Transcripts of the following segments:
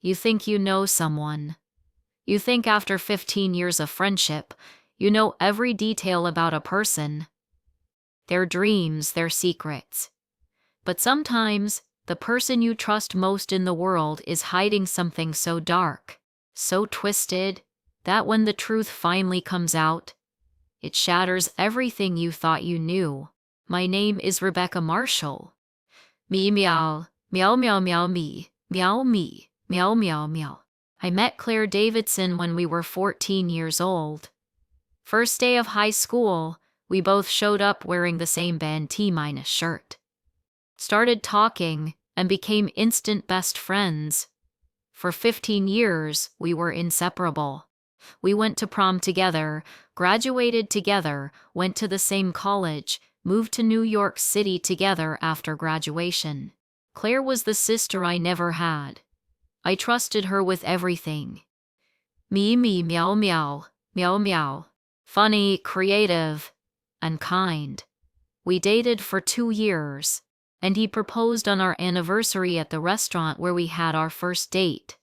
You think you know someone. You think after 15 years of friendship, you know every detail about a person, their dreams, their secrets. But sometimes, the person you trust most in the world is hiding something so dark, so twisted, that when the truth finally comes out, it shatters everything you thought you knew. My name is Rebecca Marshall. Me meow, meow meow meow me, meow, meow meow. I met Claire Davidson when we were 14 years old. First day of high school, we both showed up wearing the same band T- shirt. Started talking and became instant best friends. For 15 years, we were inseparable. We went to prom together, graduated together, went to the same college, moved to New York City together after graduation. Claire was the sister I never had. I trusted her with everything. Me meow meow, meow meow. Funny, creative, and kind. We dated for 2 years, and he proposed on our anniversary at the restaurant where we had our first date.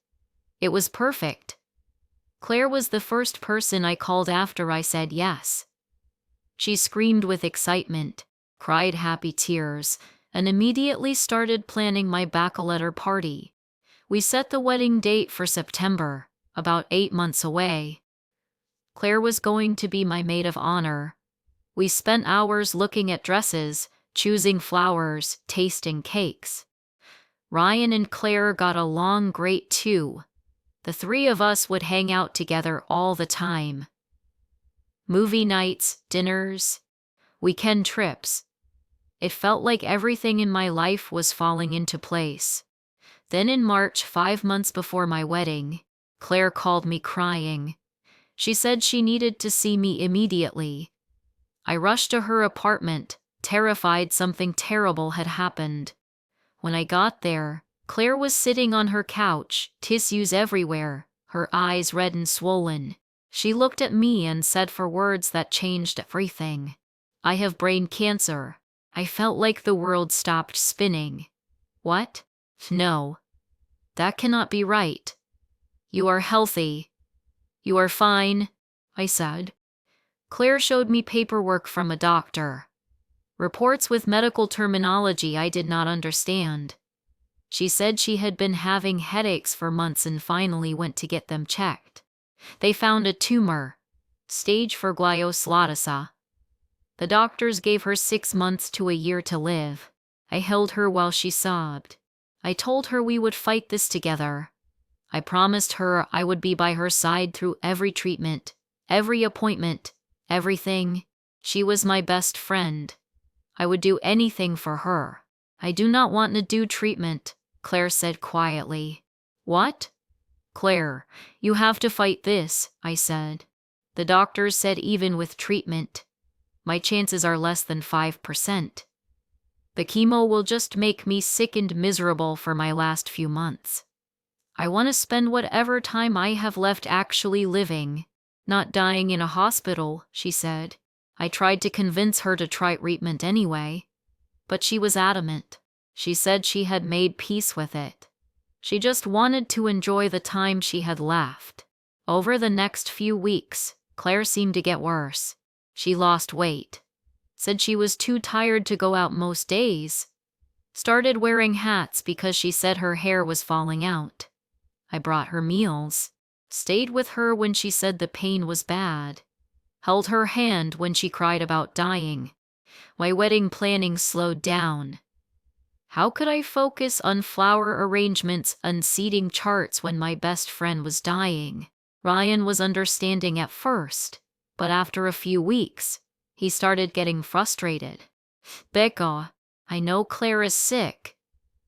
It was perfect. Claire was the first person I called after I said yes. She screamed with excitement, cried happy tears, and immediately started planning my bachelorette party. We set the wedding date for September, about 8 months away. Claire was going to be my maid of honor. We spent hours looking at dresses, choosing flowers, tasting cakes. Ryan and Claire got along great too. The three of us would hang out together all the time. Movie nights, dinners, weekend trips. It felt like everything in my life was falling into place. Then in March, 5 months before my wedding, Claire called me crying. She said she needed to see me immediately. I rushed to her apartment, terrified something terrible had happened. When I got there, Claire was sitting on her couch, tissues everywhere, her eyes red and swollen. She looked at me and said 4 words that changed everything. I have brain cancer. I felt like the world stopped spinning. What? No. That cannot be right. You are healthy. You are fine, I said. Claire showed me paperwork from a doctor. Reports with medical terminology I did not understand. She said she had been having headaches for months and finally went to get them checked. They found a tumor, stage 4 glioblastoma. The doctors gave her 6 months to a year to live. I held her while she sobbed. I told her we would fight this together. I promised her I would be by her side through every treatment, every appointment, everything. She was my best friend. I would do anything for her. I do not want to do treatment, Claire said quietly. What? Claire, you have to fight this, I said. The doctors said even with treatment, my chances are less than 5%. The chemo will just make me sick and miserable for my last few months. I want to spend whatever time I have left actually living, not dying in a hospital, she said. I tried to convince her to try treatment anyway, but she was adamant. She said she had made peace with it. She just wanted to enjoy the time she had left. Over the next few weeks, Claire seemed to get worse. She lost weight. Said she was too tired to go out most days. Started wearing hats because she said her hair was falling out. I brought her meals. Stayed with her when she said the pain was bad. Held her hand when she cried about dying. My wedding planning slowed down. How could I focus on flower arrangements and seating charts when my best friend was dying? Ryan was understanding at first, but after a few weeks, he started getting frustrated. Becca, I know Claire is sick,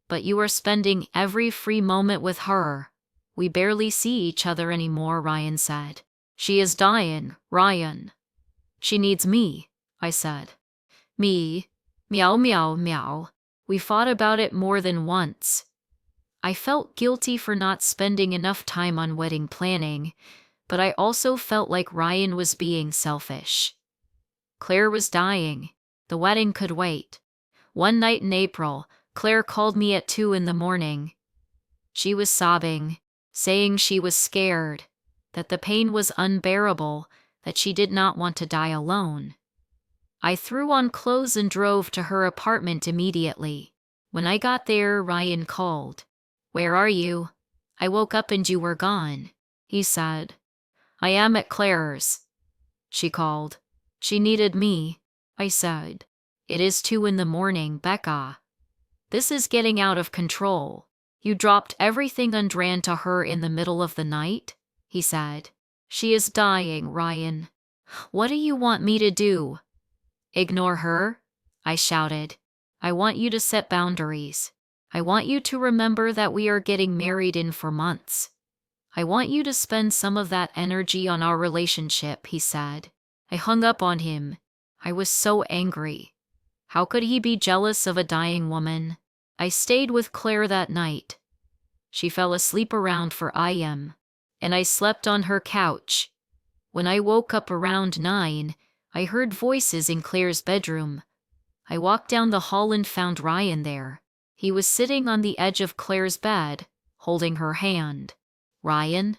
but you are spending every free moment with her. We barely see each other anymore, Ryan said. She is dying, Ryan. She needs me, I said. Me, meow meow meow. We fought about it more than once. I felt guilty for not spending enough time on wedding planning, but I also felt like Ryan was being selfish. Claire was dying. The wedding could wait. One night in April, Claire called me at 2 in the morning. She was sobbing. saying she was scared, that the pain was unbearable, that she did not want to die alone. I threw on clothes and drove to her apartment immediately. When I got there, Ryan called. "Where are you? I woke up and you were gone," he said. "I am at Claire's," she called. "She needed me," I said. "It is 2 in the morning, Becca. This is getting out of control. You dropped everything and ran to her in the middle of the night?" he said. "She is dying, Ryan. What do you want me to do?" "Ignore her?" I shouted. "I want you to set boundaries. I want you to remember that we are getting married in 4 months. I want you to spend some of that energy on our relationship," he said. I hung up on him. I was so angry. How could he be jealous of a dying woman? I stayed with Claire that night. She fell asleep around 4 a.m., and I slept on her couch. When I woke up around 9, I heard voices in Claire's bedroom. I walked down the hall and found Ryan there. He was sitting on the edge of Claire's bed, holding her hand. "Ryan,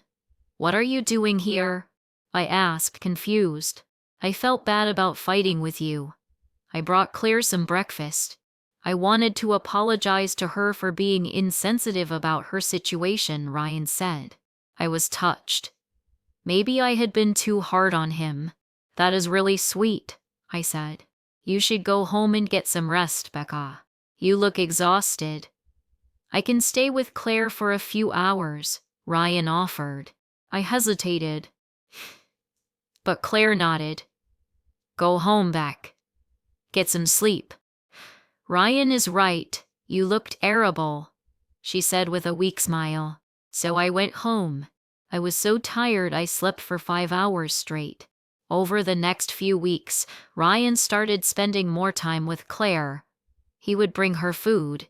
what are you doing here?" I asked, confused. "I felt bad about fighting with you. I brought Claire some breakfast. I wanted to apologize to her for being insensitive about her situation," Ryan said. I was touched. Maybe I had been too hard on him. "That is really sweet," I said. "You should go home and get some rest, Becca. You look exhausted." "I can stay with Claire for a few hours," Ryan offered. I hesitated, but Claire nodded. "Go home, Beck. Get some sleep." "Ryan is right. You looked terrible," she said with a weak smile. So I went home. I was so tired I slept for 5 hours straight. Over the next few weeks, Ryan started spending more time with Claire. He would bring her food,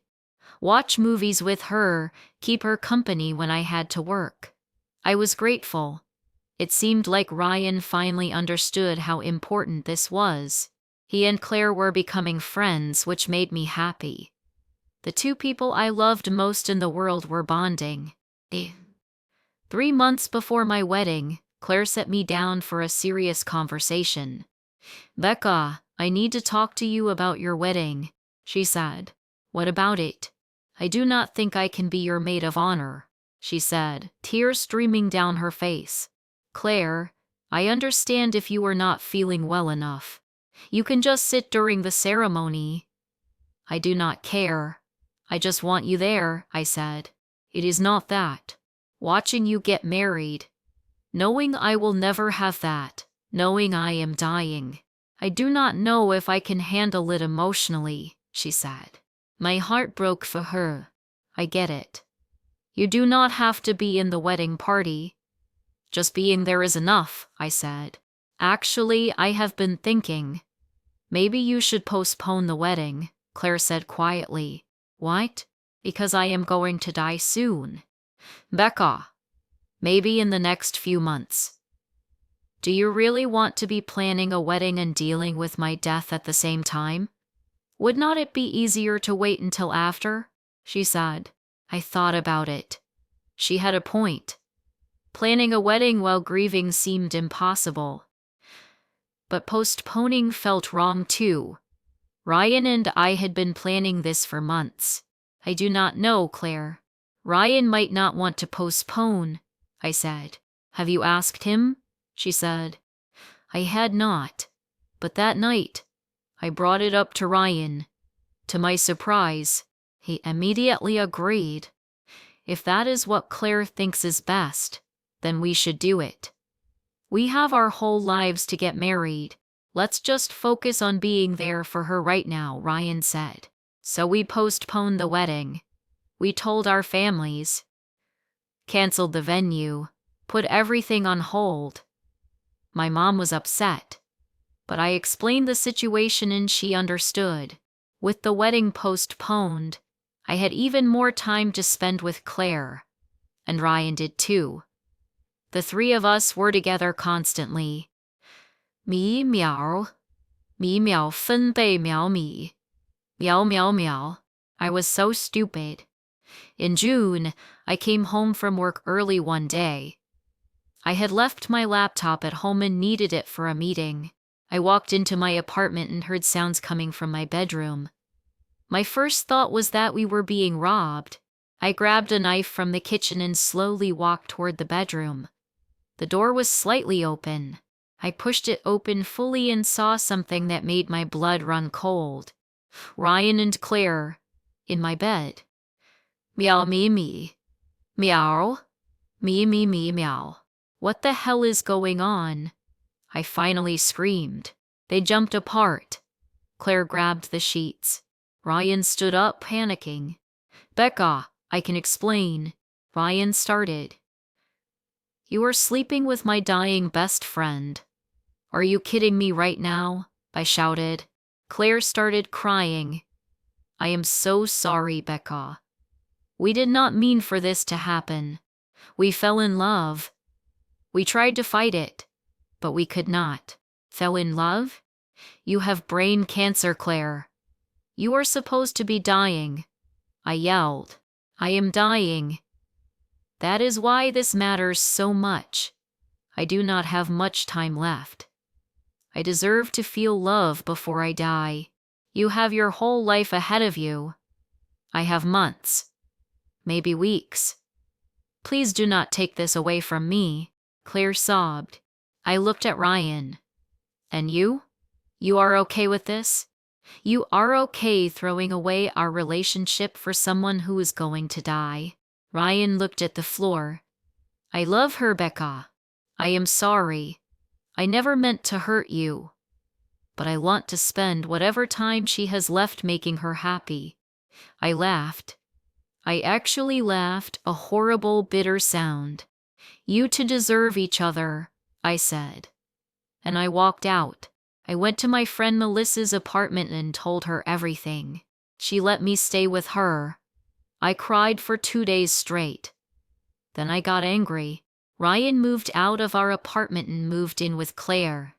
watch movies with her, keep her company when I had to work. I was grateful. It seemed like Ryan finally understood how important this was. He and Claire were becoming friends, which made me happy. The 2 people I loved most in the world were bonding. 3 months before my wedding, Claire set me down for a serious conversation. "Becca, I need to talk to you about your wedding," she said. "What about it?" "I do not think I can be your maid of honor," she said, tears streaming down her face. "Claire, I understand if you are not feeling well enough. You can just sit during the ceremony." "I do not care. I just want you there," I said. "It is not that. Watching you get married. Knowing I will never have that. Knowing I am dying. I do not know if I can handle it emotionally," she said. My heart broke for her. "I get it. You do not have to be in the wedding party. Just being there is enough," I said. "Actually, I have been thinking. Maybe you should postpone the wedding," Claire said quietly. "What?" "Because I am going to die soon." "Becca, maybe in the next few months." "Do you really want to be planning a wedding and dealing with my death at the same time? Would not it be easier to wait until after?" she said. I thought about it. She had a point. Planning a wedding while grieving seemed impossible. But postponing felt wrong too. Ryan and I had been planning this for months. "I do not know, Claire. Ryan might not want to postpone," I said. "Have you asked him?" she said. I had not. But that night, I brought it up to Ryan. To my surprise, he immediately agreed. "If that is what Claire thinks is best, then we should do it. We have our whole lives to get married. Let's just focus on being there for her right now," Ryan said. So we postponed the wedding. We told our families, canceled the venue, put everything on hold. My mom was upset, but I explained the situation and she understood. With the wedding postponed, I had even more time to spend with Claire, and Ryan did too. The 3 of us were together constantly. 米秒,米秒分贝秒米,秒秒秒. I was so stupid. In June, I came home from work early one day. I had left my laptop at home and needed it for a meeting. I walked into my apartment and heard sounds coming from my bedroom. My first thought was that we were being robbed. I grabbed a knife from the kitchen and slowly walked toward the bedroom. The door was slightly open. I pushed it open fully and saw something that made my blood run cold. Ryan and Claire, in my bed. Meow me me. Meow. Me me me meow. What the hell is going on? I finally screamed. They jumped apart. Claire grabbed the sheets. Ryan stood up, panicking. Becca, I can explain. Ryan started. You are sleeping with my dying best friend. Are you kidding me right now? I shouted. Claire started crying. I am so sorry, Becca. We did not mean for this to happen. We fell in love. We tried to fight it, but we could not. Fell in love? You have brain cancer, Claire. You are supposed to be dying. I yelled. I am dying. That is why this matters so much. I do not have much time left. I deserve to feel love before I die. You have your whole life ahead of you. I have months, maybe weeks. Please do not take this away from me, Claire sobbed. I looked at Ryan. And you? You are okay with this? You are okay throwing away our relationship for someone who is going to die? Ryan looked at the floor. I love her, Becca. I am sorry. I never meant to hurt you. But I want to spend whatever time she has left making her happy. I laughed. I actually laughed, a horrible, bitter sound. You two deserve each other, I said. And I walked out. I went to my friend Melissa's apartment and told her everything. She let me stay with her. I cried for 2 days straight. Then I got angry. Ryan moved out of our apartment and moved in with Claire.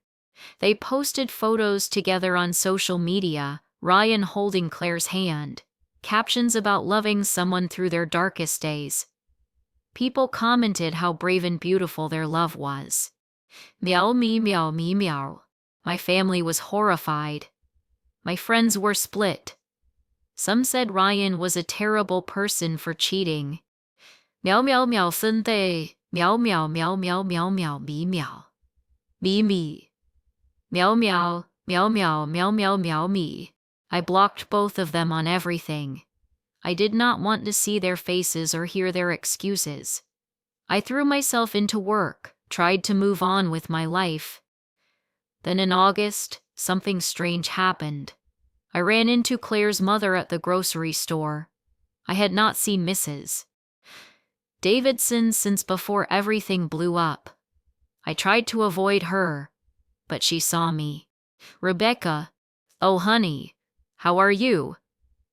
They posted photos together on social media, Ryan holding Claire's hand, captions about loving someone through their darkest days. People commented how brave and beautiful their love was. Meow me meow me meow. My family was horrified. My friends were split. Some said Ryan was a terrible person for cheating. Meow meow meow Sunday. Meow meow meow meow meow meow me meow. Me me. Meow meow meow meow meow meow meow me. I blocked both of them on everything. I did not want to see their faces or hear their excuses. I threw myself into work, tried to move on with my life. Then in August, something strange happened. I ran into Claire's mother at the grocery store. I had not seen Mrs. Davidson since before everything blew up. I tried to avoid her, but she saw me. Rebecca, oh honey, how are you?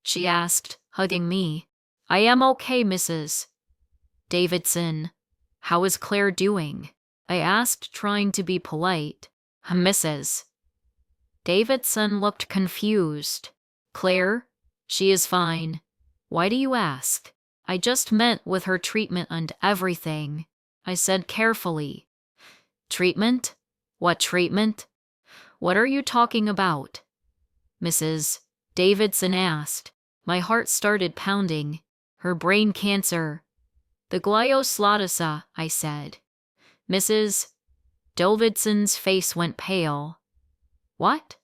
She asked, hugging me. I am okay, Mrs. Davidson. How is Claire doing? I asked, trying to be polite. Mrs. Davidson looked confused. Claire? She is fine. Why do you ask? I just meant with her treatment and everything, I said carefully. Treatment? What treatment? What are you talking about? Mrs. Davidson asked. My heart started pounding. Her brain cancer. The glioblastoma, I said. Mrs. Davidson's face went pale. What?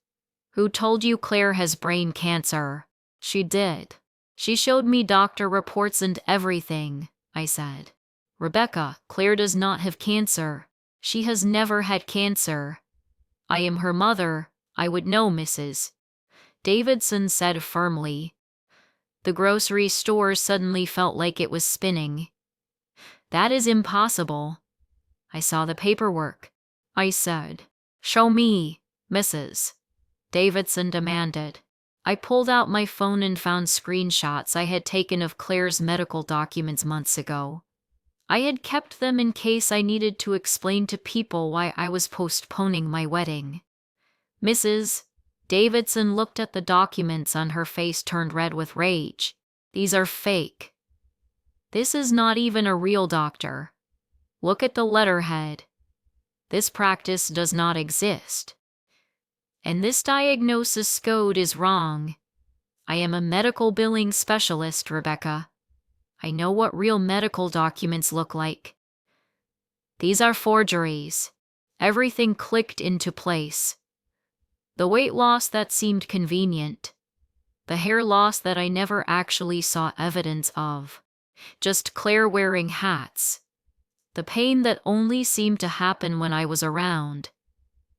Who told you Claire has brain cancer? She did. She showed me doctor reports and everything, I said. Rebecca, Claire does not have cancer. She has never had cancer. I am her mother. I would know, Mrs. Davidson said firmly. The grocery store suddenly felt like it was spinning. That is impossible. I saw the paperwork. I said. Show me, Mrs. Davidson demanded. I pulled out my phone and found screenshots I had taken of Claire's medical documents months ago. I had kept them in case I needed to explain to people why I was postponing my wedding. Mrs. Davidson looked at the documents and her face turned red with rage. These are fake. This is not even a real doctor. Look at the letterhead. This practice does not exist. And this diagnosis code is wrong. I am a medical billing specialist, Rebecca. I know what real medical documents look like. These are forgeries. Everything clicked into place. The weight loss that seemed convenient. The hair loss that I never actually saw evidence of. Just Claire wearing hats. The pain that only seemed to happen when I was around.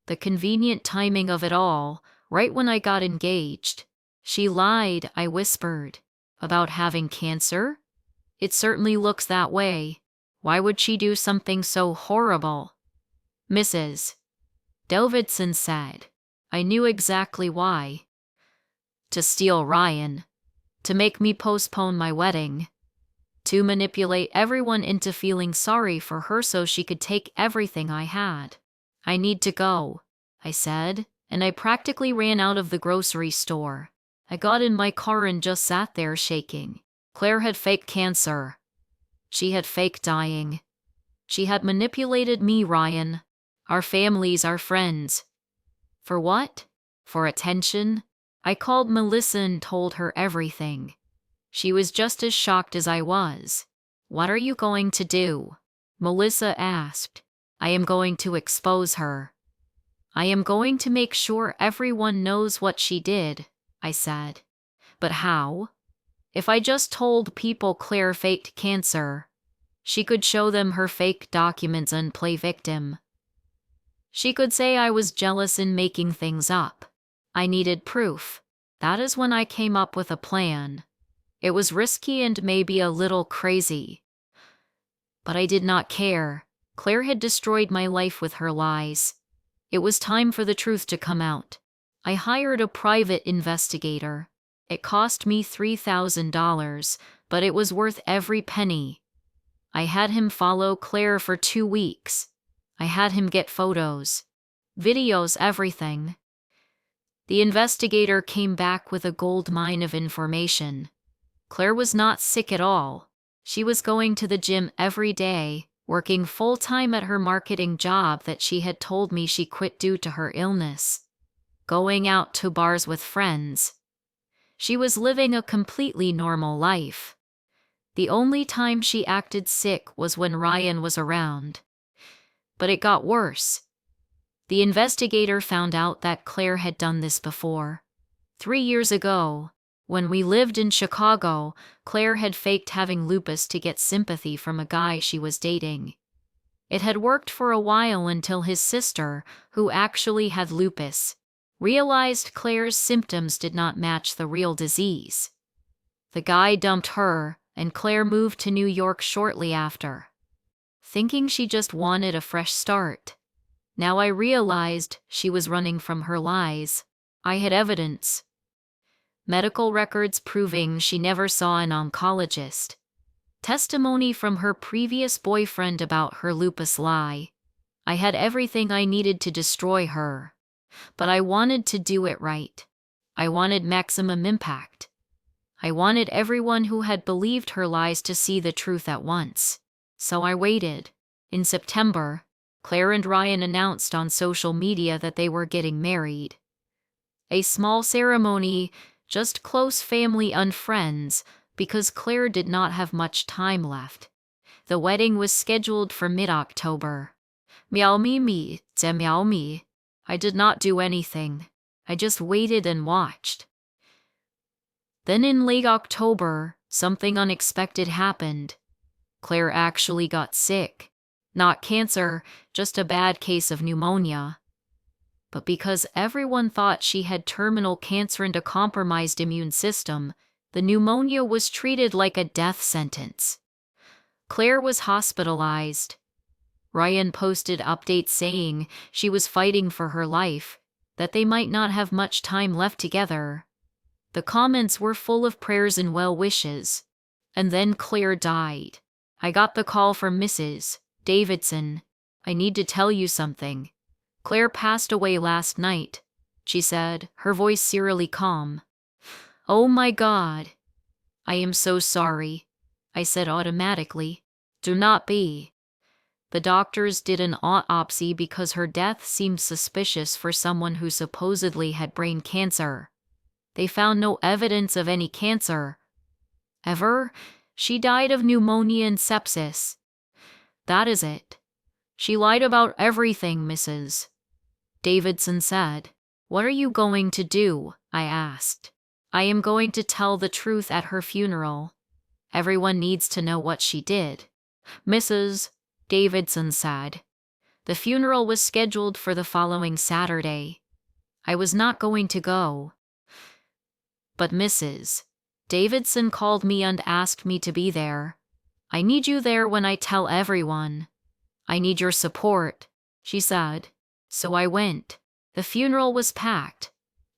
The convenient timing of it all, right when I got engaged. She lied, I whispered. About having cancer? It certainly looks that way. Why would she do something so horrible? Mrs. Davidson said. I knew exactly why. To steal Ryan. To make me postpone my wedding. To manipulate everyone into feeling sorry for her so she could take everything I had. I need to go, I said, and I practically ran out of the grocery store. I got in my car and just sat there shaking. Claire had fake cancer. She had fake dying. She had manipulated me, Ryan. Our families, our friends. For what? For attention? I called Melissa and told her everything. She was just as shocked as I was. What are you going to do? Melissa asked. I am going to expose her. I am going to make sure everyone knows what she did, I said. But how? If I just told people Claire faked cancer, she could show them her fake documents and play victim. She could say I was jealous and making things up. I needed proof. That is when I came up with a plan. It was risky and maybe a little crazy. But I did not care. Claire had destroyed my life with her lies. It was time for the truth to come out. I hired a private investigator. It cost me $3,000, but it was worth every penny. I had him follow Claire for 2 weeks. I had him get photos, videos, everything. The investigator came back with a gold mine of information. Claire was not sick at all. She was going to the gym every day, working full-time at her marketing job that she had told me she quit due to her illness. Going out to bars with friends. She was living a completely normal life. The only time she acted sick was when Ryan was around. But it got worse. The investigator found out that Claire had done this before. 3 years ago, when we lived in Chicago, Claire had faked having lupus to get sympathy from a guy she was dating. It had worked for a while until his sister, who actually had lupus, realized Claire's symptoms did not match the real disease. The guy dumped her, and Claire moved to New York shortly after, thinking she just wanted a fresh start. Now I realized she was running from her lies. I had evidence. Medical records proving she never saw an oncologist. Testimony from her previous boyfriend about her lupus lie. I had everything I needed to destroy her. But I wanted to do it right. I wanted maximum impact. I wanted everyone who had believed her lies to see the truth at once. So I waited. In September, Claire and Ryan announced on social media that they were getting married. A small ceremony, just close family and friends, because Claire did not have much time left. The wedding was scheduled for mid-October. Miao mi, miao mi. I did not do anything. I just waited and watched. Then in late October, something unexpected happened. Claire actually got sick. Not cancer, just a bad case of pneumonia. But because everyone thought she had terminal cancer and a compromised immune system, the pneumonia was treated like a death sentence. Claire was hospitalized. Ryan posted updates saying she was fighting for her life, that they might not have much time left together. The comments were full of prayers and well wishes. And then Claire died. I got the call from Mrs. Davidson. I need to tell you something. Claire passed away last night, she said, her voice eerily calm. Oh my God. I am so sorry. I said automatically. Do not be. The doctors did an autopsy because her death seemed suspicious for someone who supposedly had brain cancer. They found no evidence of any cancer. Ever? She died of pneumonia and sepsis. That is it. She lied about everything, Mrs. Davidson said. What are you going to do? I asked. I am going to tell the truth at her funeral. Everyone needs to know what she did. Mrs. Davidson said. The funeral was scheduled for the following Saturday. I was not going to go. But Mrs. Davidson called me and asked me to be there. I need you there when I tell everyone. I need your support, she said. So I went. The funeral was packed.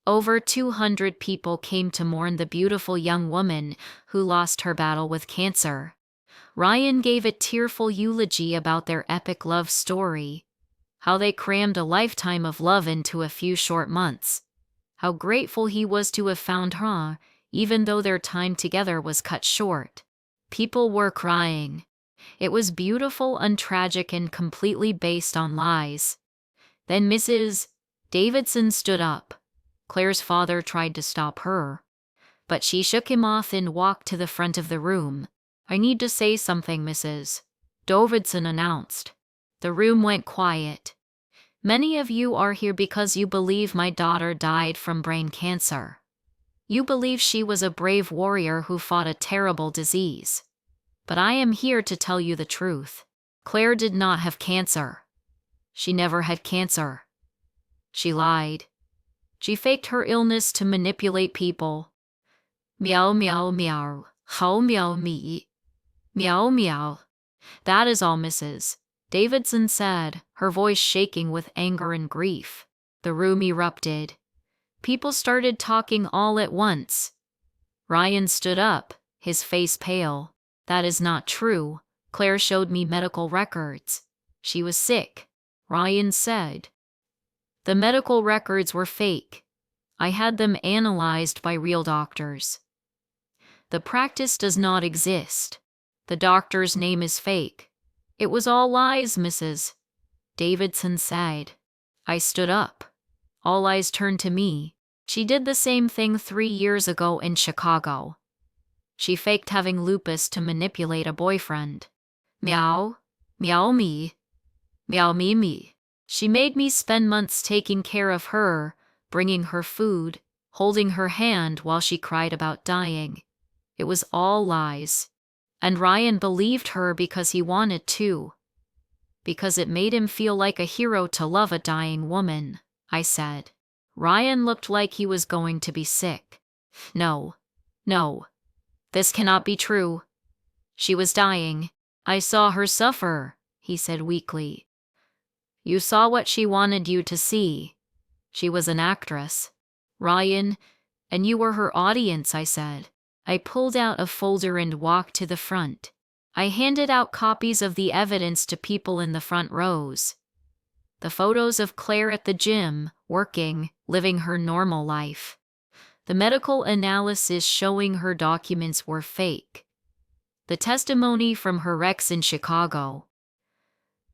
Over 200 people came to mourn the beautiful young woman who lost her battle with cancer. Ryan gave a tearful eulogy about their epic love story, how they crammed a lifetime of love into a few short months, how grateful he was to have found her, even though their time together was cut short. People were crying. It was beautiful and tragic and completely based on lies. Then Mrs. Davidson stood up. Claire's father tried to stop her, but she shook him off and walked to the front of the room. I need to say something, Mrs. Davidson announced. The room went quiet. Many of you are here because you believe my daughter died from brain cancer. You believe she was a brave warrior who fought a terrible disease. But I am here to tell you the truth. Claire did not have cancer. She never had cancer. She lied. She faked her illness to manipulate people. Meow, meow, meow. How meow me. Meow, meow. That is all, Mrs. Davidson said, her voice shaking with anger and grief. The room erupted. People started talking all at once. Ryan stood up, his face pale. That is not true. Claire showed me medical records. She was sick, Ryan said. The medical records were fake. I had them analyzed by real doctors. The practice does not exist. The doctor's name is fake. It was all lies, Mrs. Davidson said. I stood up. All eyes turned to me. She did the same thing 3 years ago in Chicago. She faked having lupus to manipulate a boyfriend. Meow, meow me, meow me. She made me spend months taking care of her, bringing her food, holding her hand while she cried about dying. It was all lies. And Ryan believed her because he wanted to. Because it made him feel like a hero to love a dying woman, I said. Ryan looked like he was going to be sick. No. This cannot be true. She was dying. I saw her suffer, he said weakly. You saw what she wanted you to see. She was an actress. Ryan, and you were her audience, I said. I pulled out a folder and walked to the front. I handed out copies of the evidence to people in the front rows. The photos of Claire at the gym, working, living her normal life. The medical analysis showing her documents were fake. The testimony from her ex in Chicago.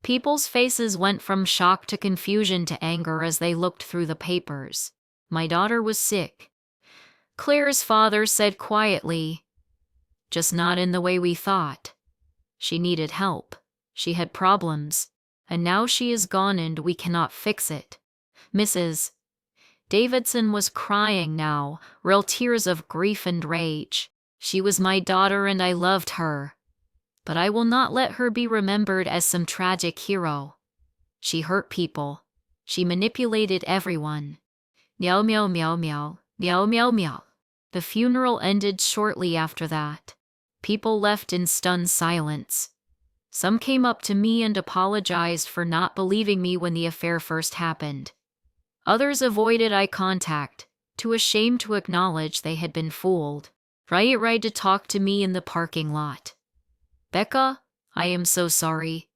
People's faces went from shock to confusion to anger as they looked through the papers. My daughter was sick. Claire's father said quietly, just not in the way we thought. She needed help. She had problems. And now she is gone and we cannot fix it. Mrs. Davidson was crying now, real tears of grief and rage. She was my daughter and I loved her. But I will not let her be remembered as some tragic hero. She hurt people. She manipulated everyone. Meow, meow, meow, meow, meow, meow, meow. The funeral ended shortly after that. People left in stunned silence. Some came up to me and apologized for not believing me when the affair first happened. Others avoided eye contact, too ashamed to acknowledge they had been fooled. Tried to talk to me in the parking lot. Becca, I am so sorry.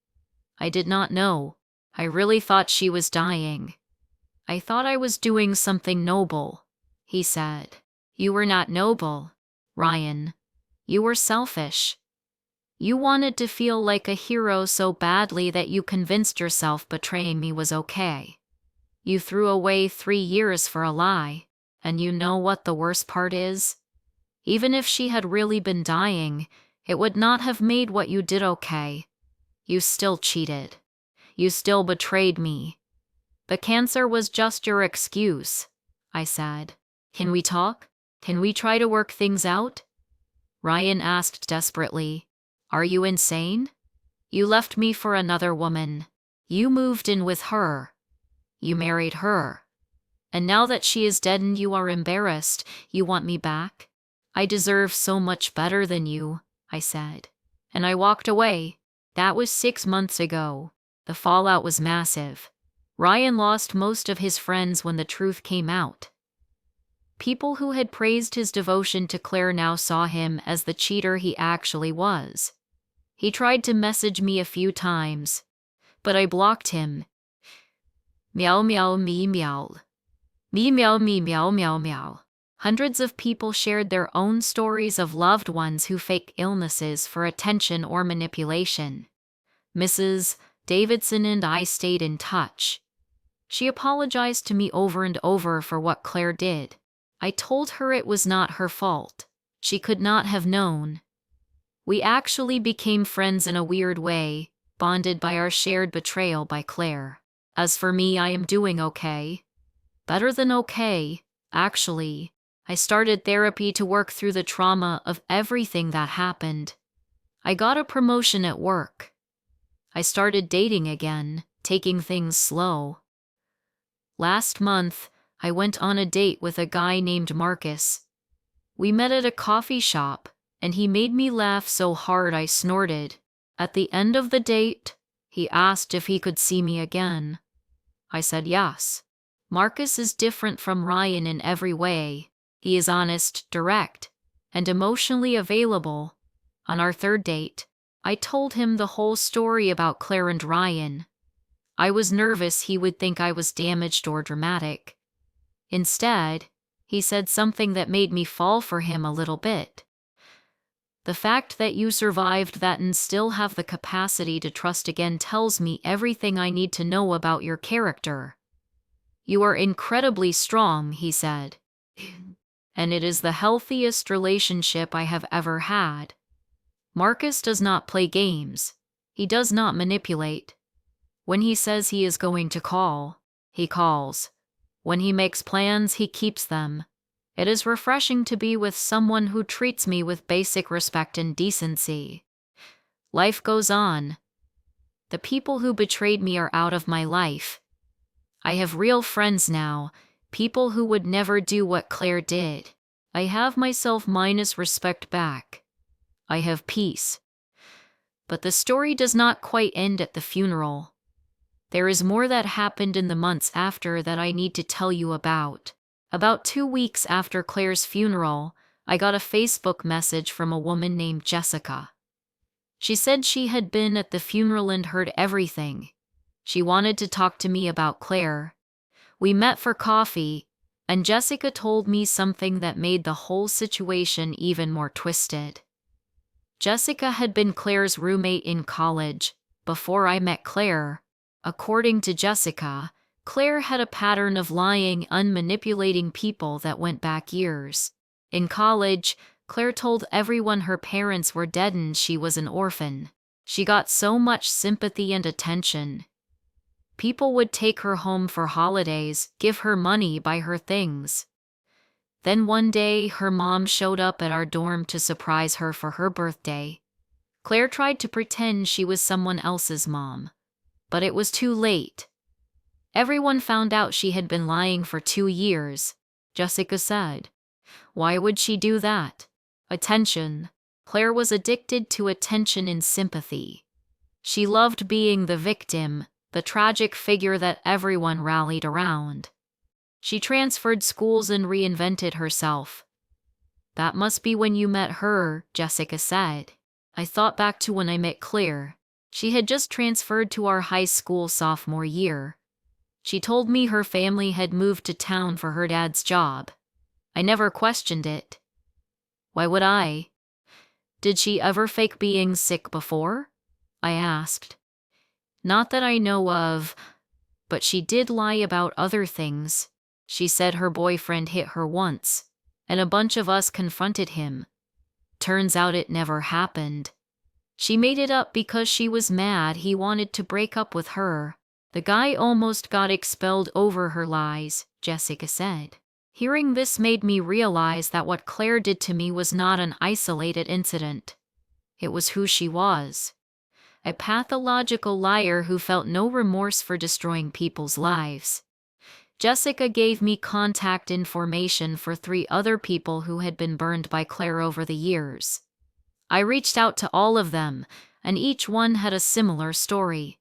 I did not know. I really thought she was dying. I thought I was doing something noble, he said. You were not noble, Ryan. You were selfish. You wanted to feel like a hero so badly that you convinced yourself betraying me was okay. You threw away 3 years for a lie, and you know what the worst part is? Even if she had really been dying, it would not have made what you did okay. You still cheated. You still betrayed me. The cancer was just your excuse, I said. Can we talk? Can we try to work things out? Ryan asked desperately. Are you insane? You left me for another woman. You moved in with her. You married her. And now that she is dead and you are embarrassed, you want me back? I deserve so much better than you, I said. And I walked away. That was 6 months ago. The fallout was massive. Ryan lost most of his friends when the truth came out. People who had praised his devotion to Claire now saw him as the cheater he actually was. He tried to message me a few times, but I blocked him. Meow meow me meow. Me meow meow meow. Hundreds of people shared their own stories of loved ones who fake illnesses for attention or manipulation. Mrs. Davidson and I stayed in touch. She apologized to me over and over for what Claire did. I told her it was not her fault. She could not have known. We actually became friends in a weird way, bonded by our shared betrayal by Claire. As for me, I am doing okay. Better than okay, actually. I started therapy to work through the trauma of everything that happened. I got a promotion at work. I started dating again, taking things slow. Last month, I went on a date with a guy named Marcus. We met at a coffee shop, and he made me laugh so hard I snorted. At the end of the date, he asked if he could see me again. I said yes. Marcus is different from Ryan in every way. He is honest, direct, and emotionally available. On our 3rd date, I told him the whole story about Claire and Ryan. I was nervous he would think I was damaged or dramatic. Instead, he said something that made me fall for him a little bit. The fact that you survived that and still have the capacity to trust again tells me everything I need to know about your character. You are incredibly strong, he said. And it is the healthiest relationship I have ever had. Marcus does not play games. He does not manipulate. When he says he is going to call, he calls. When he makes plans, he keeps them. It is refreshing to be with someone who treats me with basic respect and decency. Life goes on. The people who betrayed me are out of my life. I have real friends now, people who would never do what Claire did. I have myself minus respect back. I have peace. But the story does not quite end at the funeral. There is more that happened in the months after that I need to tell you about. About 2 weeks after Claire's funeral, I got a Facebook message from a woman named Jessica. She said she had been at the funeral and heard everything. She wanted to talk to me about Claire. We met for coffee, and Jessica told me something that made the whole situation even more twisted. Jessica had been Claire's roommate in college, before I met Claire. According to Jessica, Claire had a pattern of lying and manipulating people that went back years. In college, Claire told everyone her parents were dead and she was an orphan. She got so much sympathy and attention. People would take her home for holidays, give her money, buy her things. Then one day, her mom showed up at our dorm to surprise her for her birthday. Claire tried to pretend she was someone else's mom, but it was too late. Everyone found out she had been lying for 2 years, Jessica said. Why would she do that? Attention. Claire was addicted to attention and sympathy. She loved being the victim, the tragic figure that everyone rallied around. She transferred schools and reinvented herself. That must be when you met her, Jessica said. I thought back to when I met Claire. She had just transferred to our high school sophomore year. She told me her family had moved to town for her dad's job. I never questioned it. Why would I? Did she ever fake being sick before? I asked. Not that I know of, but she did lie about other things. She said her boyfriend hit her once, and a bunch of us confronted him. Turns out it never happened. She made it up because she was mad he wanted to break up with her. The guy almost got expelled over her lies, Jessica said. Hearing this made me realize that what Claire did to me was not an isolated incident. It was who she was. A pathological liar who felt no remorse for destroying people's lives. Jessica gave me contact information for 3 other people who had been burned by Claire over the years. I reached out to all of them, and each one had a similar story.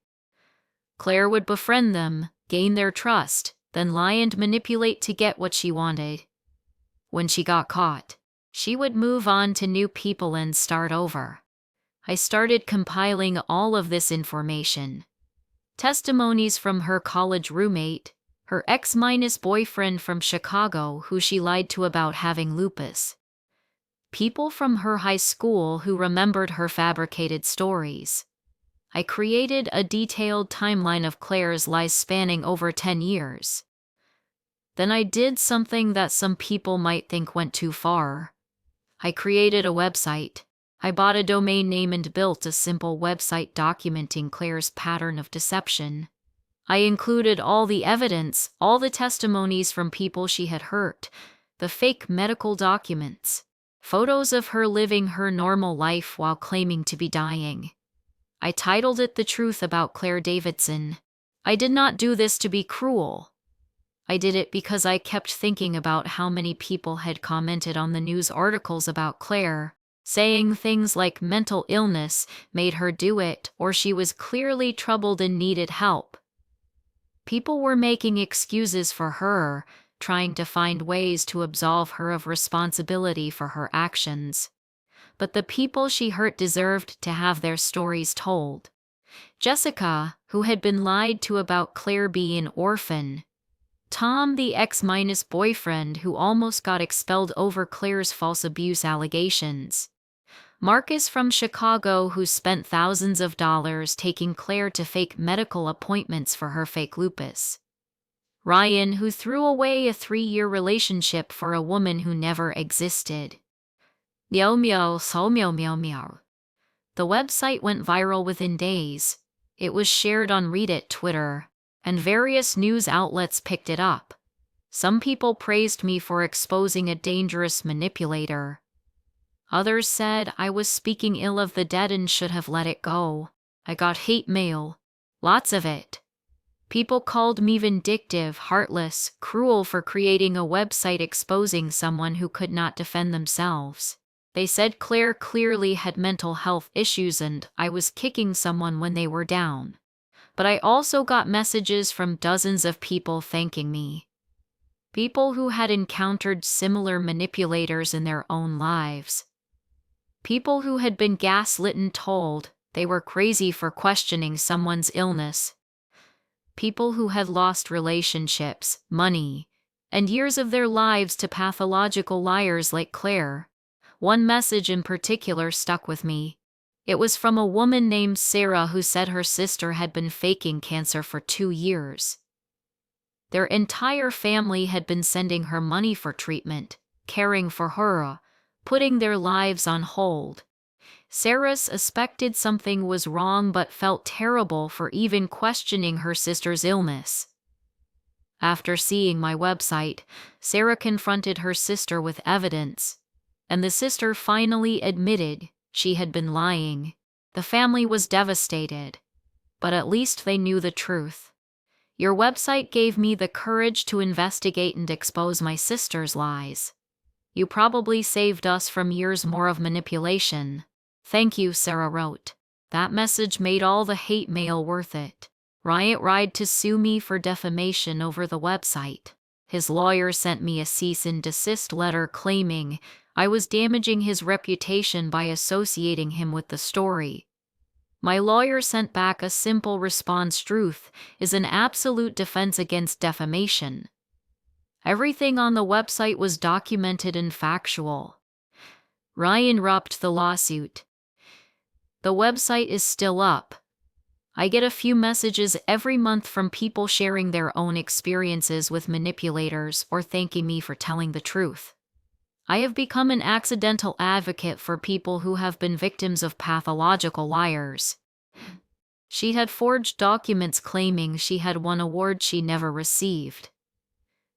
Claire would befriend them, gain their trust, then lie and manipulate to get what she wanted. When she got caught, she would move on to new people and start over. I started compiling all of this information. Testimonies from her college roommate, her ex-boyfriend from Chicago who she lied to about having lupus. People from her high school who remembered her fabricated stories. I created a detailed timeline of Claire's lies spanning over 10 years. Then I did something that some people might think went too far. I created a website. I bought a domain name and built a simple website documenting Claire's pattern of deception. I included all the evidence, all the testimonies from people she had hurt, the fake medical documents, photos of her living her normal life while claiming to be dying. I titled it The Truth About Claire Davidson. I did not do this to be cruel. I did it because I kept thinking about how many people had commented on the news articles about Claire, saying things like mental illness made her do it or she was clearly troubled and needed help. People were making excuses for her, trying to find ways to absolve her of responsibility for her actions. But the people she hurt deserved to have their stories told. Jessica, who had been lied to about Claire being an orphan. Tom, the ex-boyfriend who almost got expelled over Claire's false abuse allegations. Marcus from Chicago, who spent thousands of dollars taking Claire to fake medical appointments for her fake lupus. Ryan, who threw away a 3-year relationship for a woman who never existed. Meow meow, so meow meow meow. The website went viral within days. It was shared on Reddit, Twitter, and various news outlets picked it up. Some people praised me for exposing a dangerous manipulator. Others said I was speaking ill of the dead and should have let it go. I got hate mail. Lots of it. People called me vindictive, heartless, cruel for creating a website exposing someone who could not defend themselves. They said Claire clearly had mental health issues and I was kicking someone when they were down. But I also got messages from dozens of people thanking me. People who had encountered similar manipulators in their own lives. People who had been gaslit and told they were crazy for questioning someone's illness. People who had lost relationships, money, and years of their lives to pathological liars like Claire. One message in particular stuck with me. It was from a woman named Sarah who said her sister had been faking cancer for 2 years. Their entire family had been sending her money for treatment, caring for her, putting their lives on hold. Sarah suspected something was wrong but felt terrible for even questioning her sister's illness. After seeing my website, Sarah confronted her sister with evidence, and the sister finally admitted she had been lying. The family was devastated, but at least they knew the truth. Your website gave me the courage to investigate and expose my sister's lies. You probably saved us from years more of manipulation. Thank you, Sarah wrote. That message made all the hate mail worth it. Riot tried to sue me for defamation over the website. His lawyer sent me a cease and desist letter claiming I was damaging his reputation by associating him with the story. My lawyer sent back a simple response: truth is an absolute defense against defamation. Everything on the website was documented and factual. Ryan dropped the lawsuit. The website is still up. I get a few messages every month from people sharing their own experiences with manipulators or thanking me for telling the truth. I have become an accidental advocate for people who have been victims of pathological liars. She had forged documents claiming she had won awards she never received.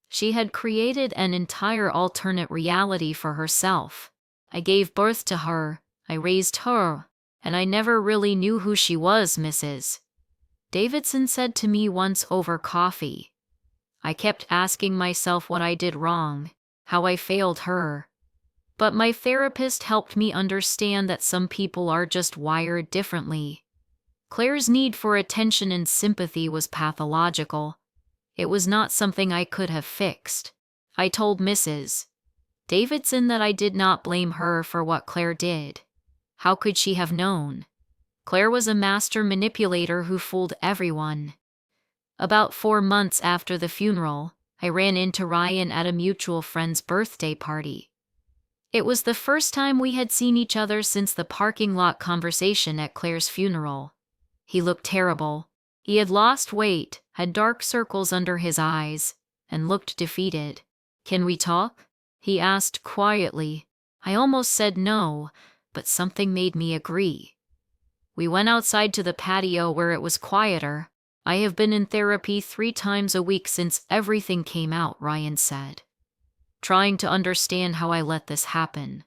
She had created an entire alternate reality for herself. I gave birth to her, I raised her, and I never really knew who she was, Mrs. Davidson said to me once over coffee. I kept asking myself what I did wrong, how I failed her. But my therapist helped me understand that some people are just wired differently. Claire's need for attention and sympathy was pathological. It was not something I could have fixed. I told Mrs. Davidson that I did not blame her for what Claire did. How could she have known? Claire was a master manipulator who fooled everyone. About 4 months after the funeral, I ran into Ryan at a mutual friend's birthday party. It was the first time we had seen each other since the parking lot conversation at Claire's funeral. He looked terrible. He had lost weight, had dark circles under his eyes, and looked defeated. "Can we talk?" he asked quietly. I almost said no, but something made me agree. We went outside to the patio where it was quieter. "I have been in therapy 3 times a week since everything came out," Ryan said. "Trying to understand how I let this happen.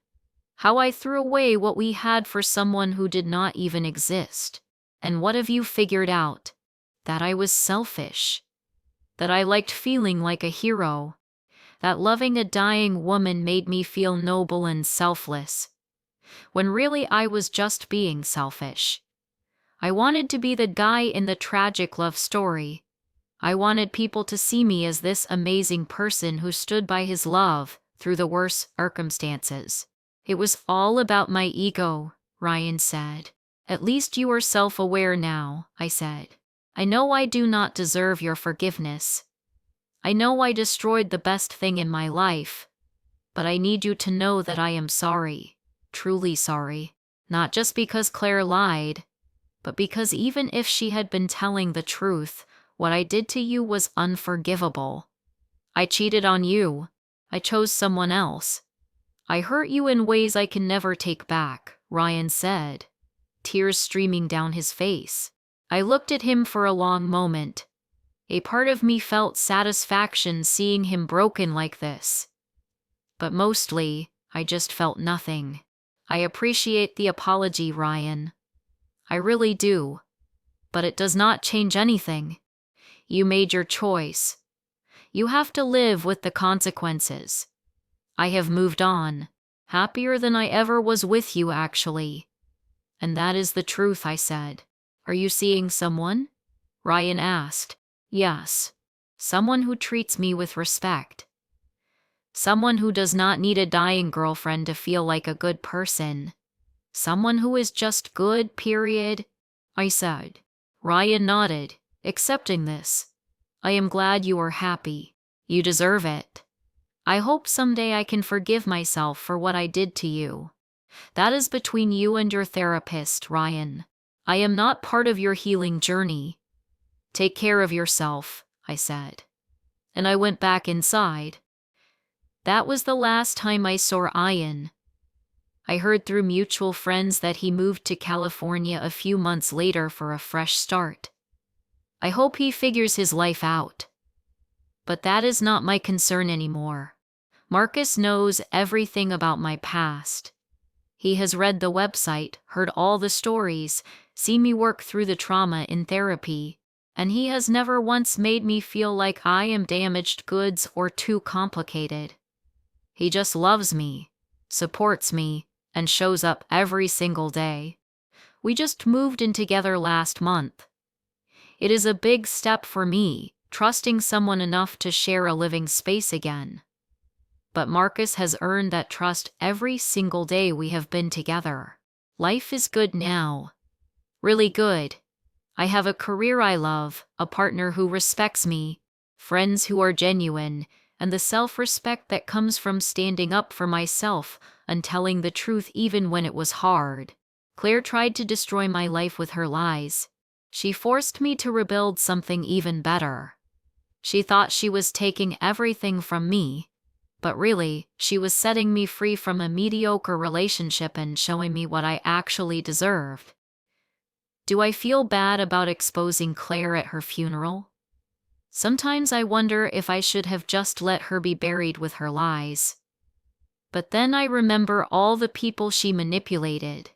How I threw away what we had for someone who did not even exist. And what have you figured out? That I was selfish. That I liked feeling like a hero. That loving a dying woman made me feel noble and selfless. When really I was just being selfish. I wanted to be the guy in the tragic love story. I wanted people to see me as this amazing person who stood by his love through the worst circumstances. It was all about my ego," Ryan said. "At least you are self-aware now," I said. "I know I do not deserve your forgiveness. I know I destroyed the best thing in my life. But I need you to know that I am sorry. Truly sorry. Not just because Claire lied, but because even if she had been telling the truth, what I did to you was unforgivable. I cheated on you. I chose someone else. I hurt you in ways I can never take back," Ryan said, tears streaming down his face. I looked at him for a long moment. A part of me felt satisfaction seeing him broken like this. But mostly, I just felt nothing. "I appreciate the apology, Ryan. I really do. But it does not change anything. You made your choice. You have to live with the consequences. I have moved on, happier than I ever was with you, actually. And that is the truth," I said. "Are you seeing someone?" Ryan asked. "Yes. Someone who treats me with respect. Someone who does not need a dying girlfriend to feel like a good person. Someone who is just good, period," I said. Ryan nodded, accepting this. "I am glad you are happy. You deserve it. I hope someday I can forgive myself for what I did to you. That is between you and your therapist, Ryan. I am not part of your healing journey. Take care of yourself," I said. And I went back inside. That was the last time I saw Ryan. I heard through mutual friends that he moved to California a few months later for a fresh start. I hope he figures his life out. But that is not my concern anymore. Marcus knows everything about my past. He has read the website, heard all the stories, seen me work through the trauma in therapy, and he has never once made me feel like I am damaged goods or too complicated. He just loves me, supports me, and shows up every single day. We just moved in together last month. It is a big step for me, trusting someone enough to share a living space again. But Marcus has earned that trust every single day we have been together. Life is good now. Really good. I have a career I love, a partner who respects me, friends who are genuine, and the self-respect that comes from standing up for myself and telling the truth even when it was hard. Claire tried to destroy my life with her lies. She forced me to rebuild something even better. She thought she was taking everything from me, but really, she was setting me free from a mediocre relationship and showing me what I actually deserved. Do I feel bad about exposing Claire at her funeral? Sometimes I wonder if I should have just let her be buried with her lies. But then I remember all the people she manipulated,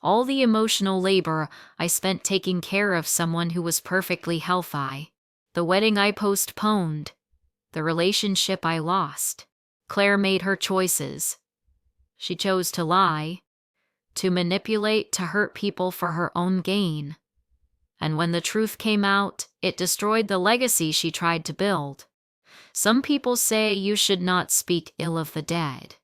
all the emotional labor I spent taking care of someone who was perfectly healthy, the wedding I postponed, the relationship I lost. Claire made her choices. She chose to lie, to manipulate, to hurt people for her own gain. And when the truth came out, it destroyed the legacy she tried to build. Some people say you should not speak ill of the dead.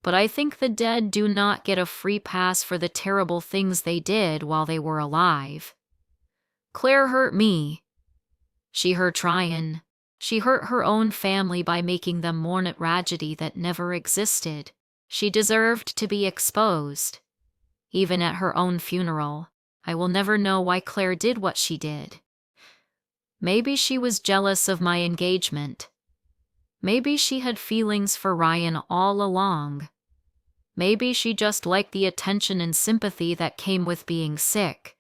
But I think the dead do not get a free pass for the terrible things they did while they were alive. Claire hurt me. She hurt Ryan. She hurt her own family by making them mourn a tragedy that never existed. She deserved to be exposed. Even at her own funeral, I will never know why Claire did what she did. Maybe she was jealous of my engagement. Maybe she had feelings for Ryan all along. Maybe she just liked the attention and sympathy that came with being sick.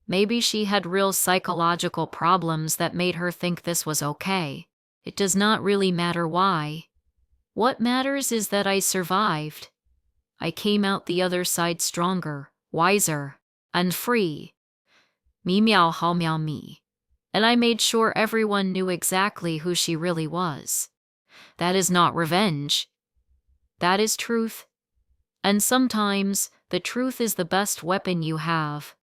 Maybe she had real psychological problems that made her think this was okay. It does not really matter why. What matters is that I survived. I came out the other side stronger, wiser, and free. Me meow hao meow me. And I made sure everyone knew exactly who she really was. That is not revenge. That is truth. And sometimes, the truth is the best weapon you have.